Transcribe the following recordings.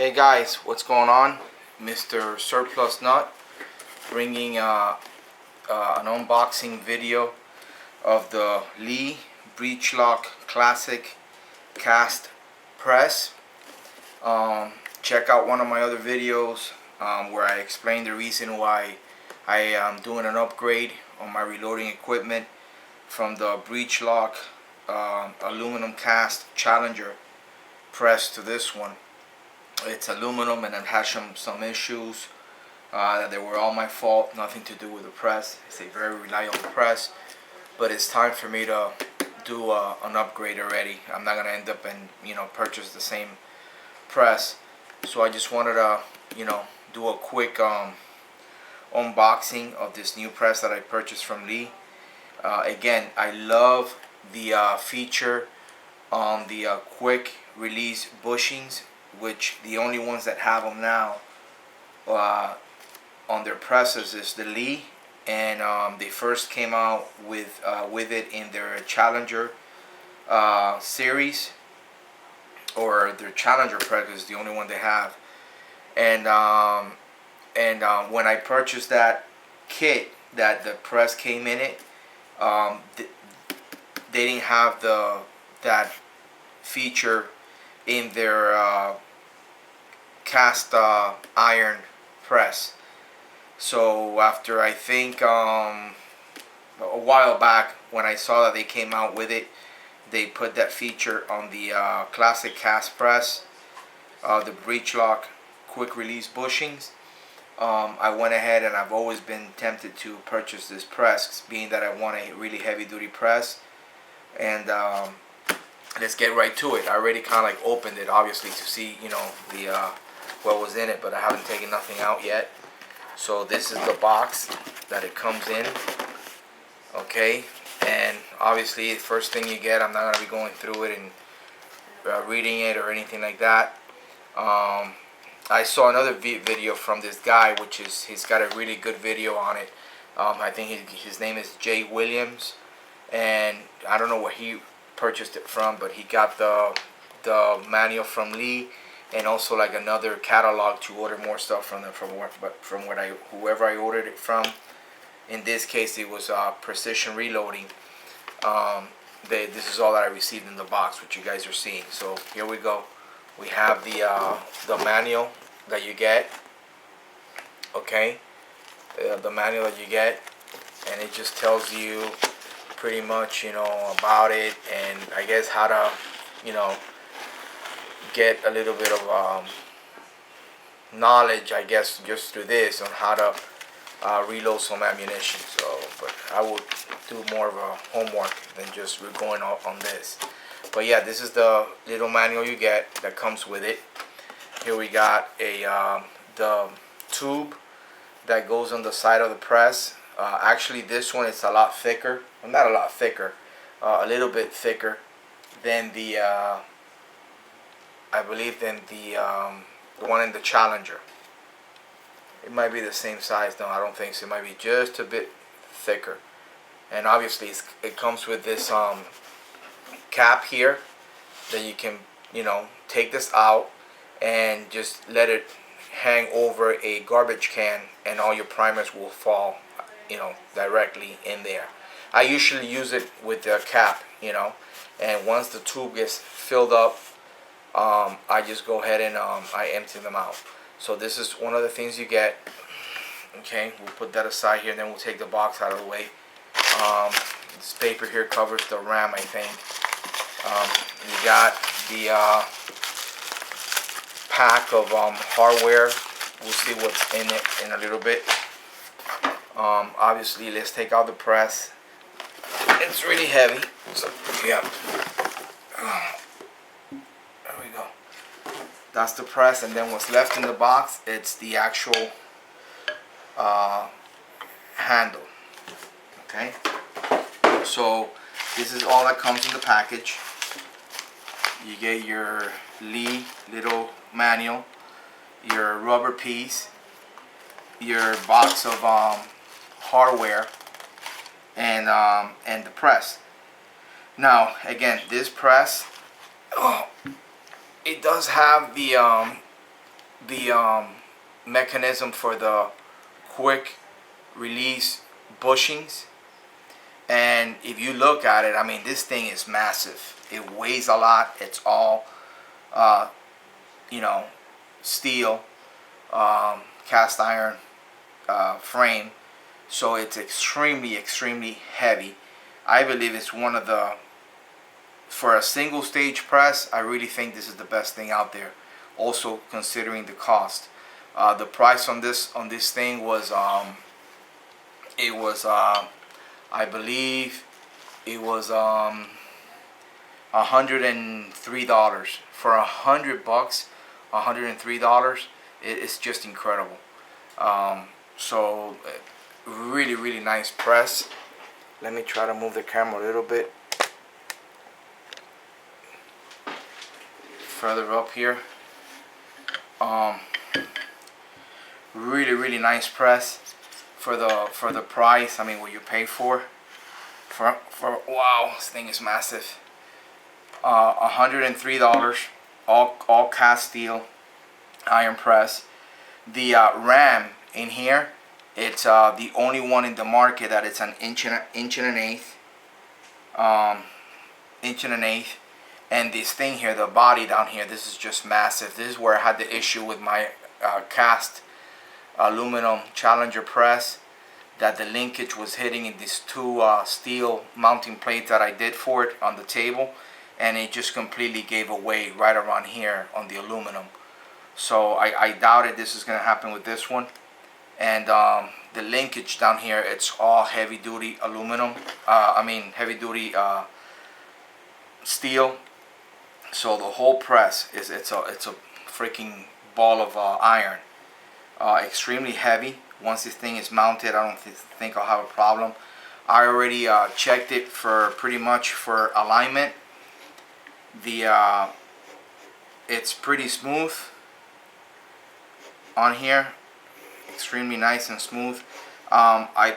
Hey guys, what's going on? Mr. Surplus Nut bringing an unboxing video of the Lee Breech Lock Classic Cast Press. Check out one of my other videos where I explain the reason why I am doing an upgrade on my reloading equipment from the Breech Lock aluminum cast Challenger press to this one. It's aluminum and it has some issues that they were all my fault, nothing to do with the press. It's a very reliable press, but it's time for me to do an upgrade already. I'm not gonna end up and purchase the same press, so I just wanted to do a quick unboxing of this new press that I purchased from Lee. Again, I love the feature on the quick release bushings, which the only ones that have them now on their presses is the Lee, and they first came out with it in their Challenger series, or their Challenger press is the only one they have. And when I purchased that kit that the press came in it, they didn't have that feature in their cast iron press. So after I think a while back, when I saw that they came out with it, they put that feature on the classic cast press, the Breech Lock quick release bushings. I went ahead, and I've always been tempted to purchase this press, being that I want a really heavy duty press. And let's get right to it. I already kind of like opened it, obviously, to see the what was in it, but I haven't taken nothing out yet. So this is the box that it comes in. Okay, and obviously the first thing you get, I'm not going to be going through it and reading it or anything like that. I saw another video from this guy, which is, he's got a really good video on it. I think his name is Jay Williams, and I don't know where he purchased it from, but he got the manual from Lee, and also like another catalog to order more stuff from them, whoever I ordered it from. In this case, it was Precision Reloading. This is all that I received in the box, which you guys are seeing. So here we go. We have the manual that you get. Okay, the manual that you get, and it just tells you pretty much about it, and I guess how to get a little bit of knowledge, I guess, just through this, on how to reload some ammunition. So, but I would do more of a homework than just going on this. But yeah, this is the little manual you get that comes with it. Here we got the tube that goes on the side of the press. Actually, this one is a lot thicker. Well, not a lot thicker, a little bit thicker than the I believe than the one in the Challenger. It might be the same size. No, I don't think so. It might be just a bit thicker. And obviously, it comes with this cap here that you can take this out and just let it hang over a garbage can, and all your primers will fall directly in there. I usually use it with the cap, and once the tube gets filled up, I just go ahead and I empty them out. So this is one of the things you get. Okay, we'll put that aside here, and then we'll take the box out of the way. This paper here covers the RAM, I think. You got the pack of hardware. We'll see what's in it in a little bit. Obviously, let's take out the press. It's really heavy, so yeah. There we go. That's the press, and then what's left in the box, it's the actual handle. Okay, so this is all that comes in the package. You get your Lee little manual, your rubber piece, your box of hardware, and the press. Now, again, this press, it does have the the mechanism for the quick release bushings. And if you look at it, I mean, this thing is massive. It weighs a lot. It's all uh, you know, steel, cast iron frame, so it's extremely heavy. I believe it's one of the, for a single stage press, I really think this is the best thing out there. Also considering the cost, the price on this thing was it was I believe it was $103 for $100. $103. It's just incredible. So really nice press. Let me try to move the camera a little bit further up here. Really nice press for the price. I mean, what you pay for wow, this thing is massive. $103, all cast steel, iron press. The ram in here, it's the only one in the market that it's an inch and an eighth, and this thing here, the body down here, this is just massive. This is where I had the issue with my cast aluminum Challenger press, that the linkage was hitting in these two steel mounting plates that I did for it on the table, and it just completely gave away right around here on the aluminum. So I doubted this is going to happen with this one. And the linkage down here, it's all heavy duty aluminum, heavy duty steel. So the whole press is it's a freaking ball of iron. Extremely heavy. Once this thing is mounted, I don't think I'll have a problem. I already checked it for pretty much for alignment. It's pretty smooth on here, extremely nice and smooth. I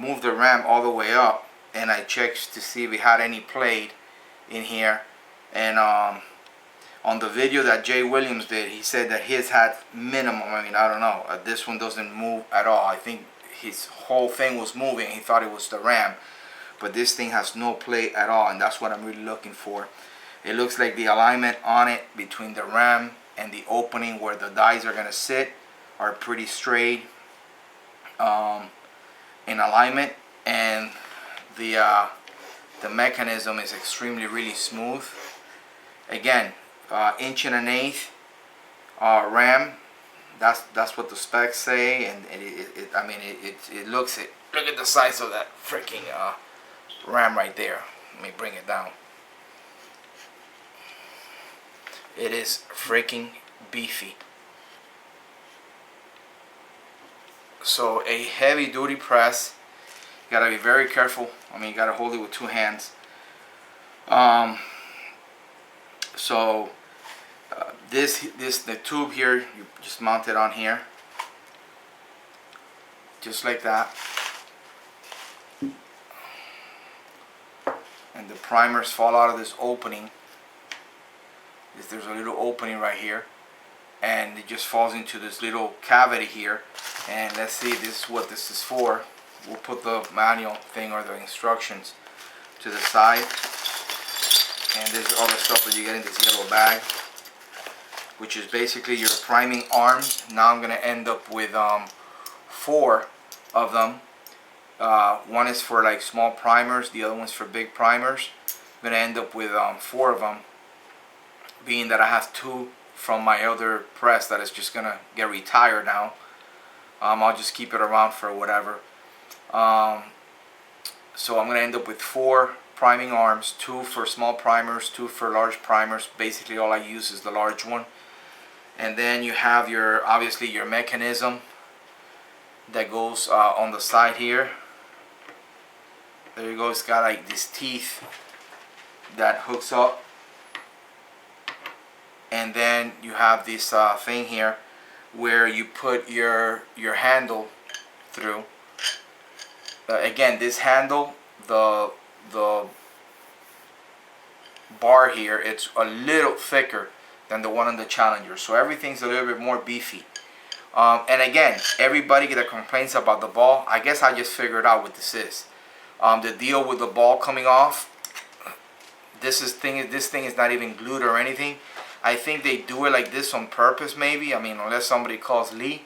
moved the ram all the way up, and I checked to see if we had any played in here. And on the video that Jay Williams did, he said that his had minimum. I mean, I don't know. This one doesn't move at all. I think his whole thing was moving. He thought it was the ram, but this thing has no play at all, and that's what I'm really looking for. It looks like the alignment on it between the ram and the opening where the dies are gonna sit are pretty straight in alignment, and the mechanism is extremely really smooth. Again, inch and an eighth ram. That's what the specs say, and it looks it. Look at the size of that freaking ram right there. Let me bring it down. It is freaking beefy. So a heavy duty press. You gotta be very careful. I mean, you gotta hold it with two hands. The tube here, you just mount it on here, just like that. And the primers fall out of this opening. There's a little opening right here, and it just falls into this little cavity here. And let's see, this is what this is for. We'll put the manual thing or the instructions to the side. And this is all the stuff that you get in this yellow bag, which is basically your priming arms. Now I'm going to end up with 4 of them. One is for like small primers, the other one's for big primers. I'm going to end up with 4 of them, being that I have 2 from my other press that is just going to get retired now. I'll just keep it around for whatever. So I'm going to end up with 4 priming arms, 2 for small primers, 2 for large primers. Basically all I use is the large one. And then you have your, obviously, your mechanism that goes on the side here. There you go. It's got like these teeth that hooks up. And then you have this thing here where you put your handle through. Again, this handle, the bar here, it's a little thicker than the one on the Challenger. So everything's a little bit more beefy. And again, everybody that complains about the ball, I guess I just figured out what this is. The deal with the ball coming off, this thing is not even glued or anything. I think they do it like this on purpose, maybe. I mean, unless somebody calls Lee.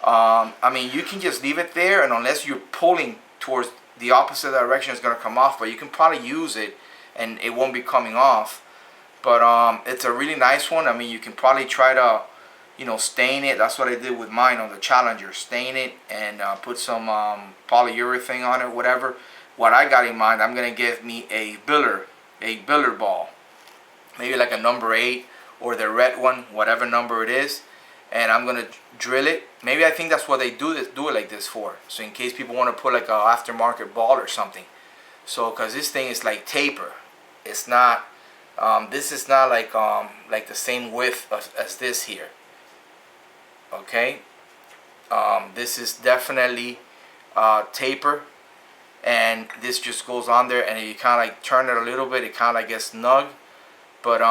I mean, you can just leave it there, and unless you're pulling towards the opposite direction, it's going to come off. But you can probably use it, and it won't be coming off. But it's a really nice one. I mean, you can probably try to, you know, stain it. That's what I did with mine on the Challenger. Stain it and put some polyurethane on it, whatever. What I got in mind, I'm going to give me a biller ball. Maybe like a number 8 or the red one, whatever number it is. And I'm going to drill it. Maybe I think that's what they do it like this for. So in case people want to put like a aftermarket ball or something. So, because this thing is like taper. It's not, this is not like the same width as this here. Okay. This is definitely taper. And this just goes on there, and you kind of like turn it a little bit, it kind of like gets snug. But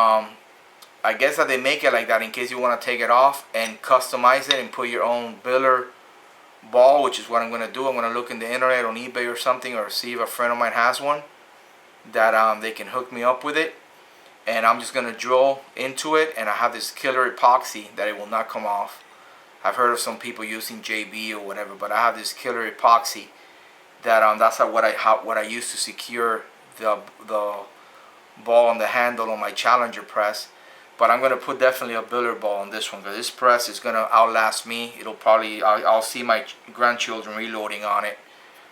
I guess that they make it like that in case you want to take it off and customize it and put your own biller ball, which is what I'm going to do. I'm going to look in the internet on eBay or something, or see if a friend of mine has one that they can hook me up with it. And I'm just going to drill into it, and I have this killer epoxy that it will not come off. I've heard of some people using JB or whatever, but I have this killer epoxy that that's what I use to secure the ball on the handle on my Challenger press. But I'm gonna put definitely a biller ball on this one, because this press is gonna outlast me. It'll probably, I'll see my grandchildren reloading on it.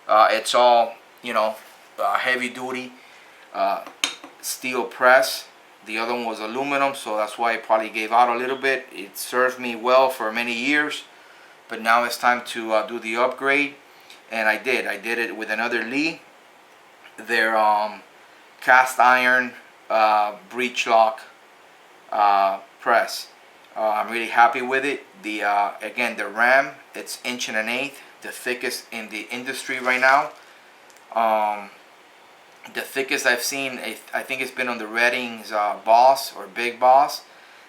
It's all, you know, heavy duty steel press. The other one was aluminum, so that's why it probably gave out a little bit. It served me well for many years, but now it's time to do the upgrade. And I did it with another Lee. Their cast iron Breech Lock press. I'm really happy with it. The again, the ram, it's 1 1/8", the thickest in the industry right now. The thickest I've seen, I think it's been on the Redding's Boss or Big Boss,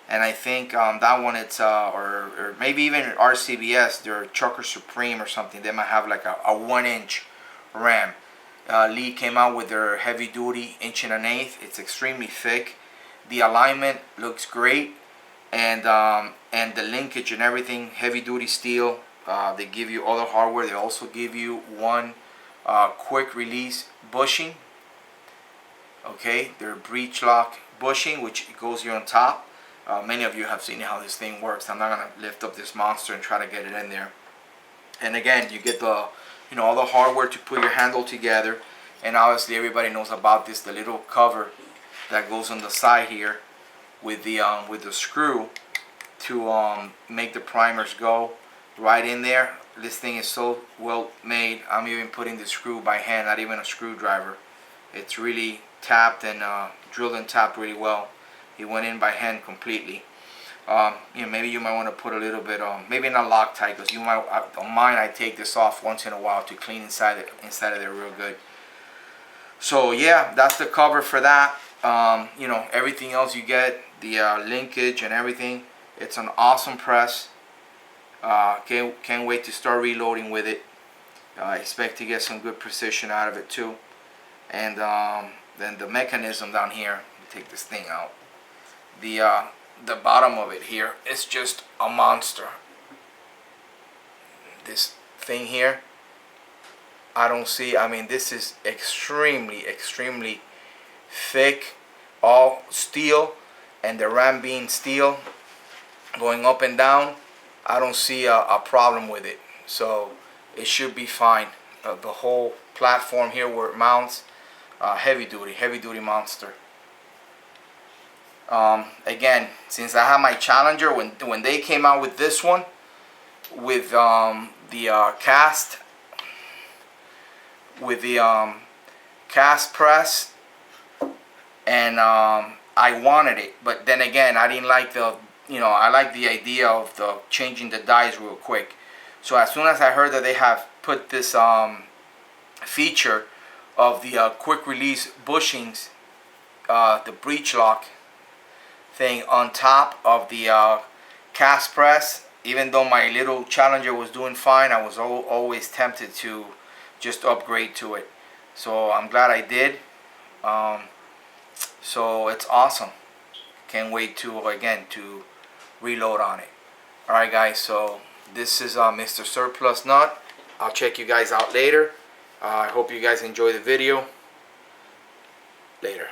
and I think that one it's or maybe even RCBS, their Trucker Supreme or something. They might have like a 1-inch ram. Lee came out with their heavy duty 1 1/8". It's extremely thick. The alignment looks great, and the linkage and everything, heavy duty steel. They give you all the hardware. They also give you one quick release bushing. Okay, their Breech Lock bushing, which goes here on top. Many of you have seen how this thing works. I'm not gonna lift up this monster and try to get it in there. And again, you get the, you know, all the hardware to put your handle together. And obviously everybody knows about this, the little cover that goes on the side here with the screw to make the primers go right in there. This thing is so well made. I'm even putting the screw by hand, not even a screwdriver. It's really tapped and drilled and tapped really well. It went in by hand completely. You know, maybe you might want to put a little bit maybe not Loctite, because you might on mine I take this off once in a while to clean inside of there real good. So yeah, that's the cover for that. You know, everything else you get, the linkage and everything. It's an awesome press. Can't wait to start reloading with it. I expect to get some good precision out of it too. And then the mechanism down here, take this thing out. The bottom of it here is just a monster. This thing here, I don't see, I mean, this is extremely thick, all steel, and the ram being steel going up and down, I don't see a problem with it. So it should be fine. The whole platform here where it mounts, heavy duty monster. Again, since I have my Challenger, when they came out with this one, with the cast press, and I wanted it, but then again, I didn't like the, you know, I like the idea of the changing the dies real quick. So as soon as I heard that they have put this feature of the quick release bushings, the Breech Lock, thing on top of the cast press. Even though my little Challenger was doing fine, I was always tempted to just upgrade to it. So I'm glad I did. So it's awesome. Can't wait to again to reload on it. Alright guys, so this is Mr. Surplus Nut. I'll check you guys out later. I hope you guys enjoy the video. Later.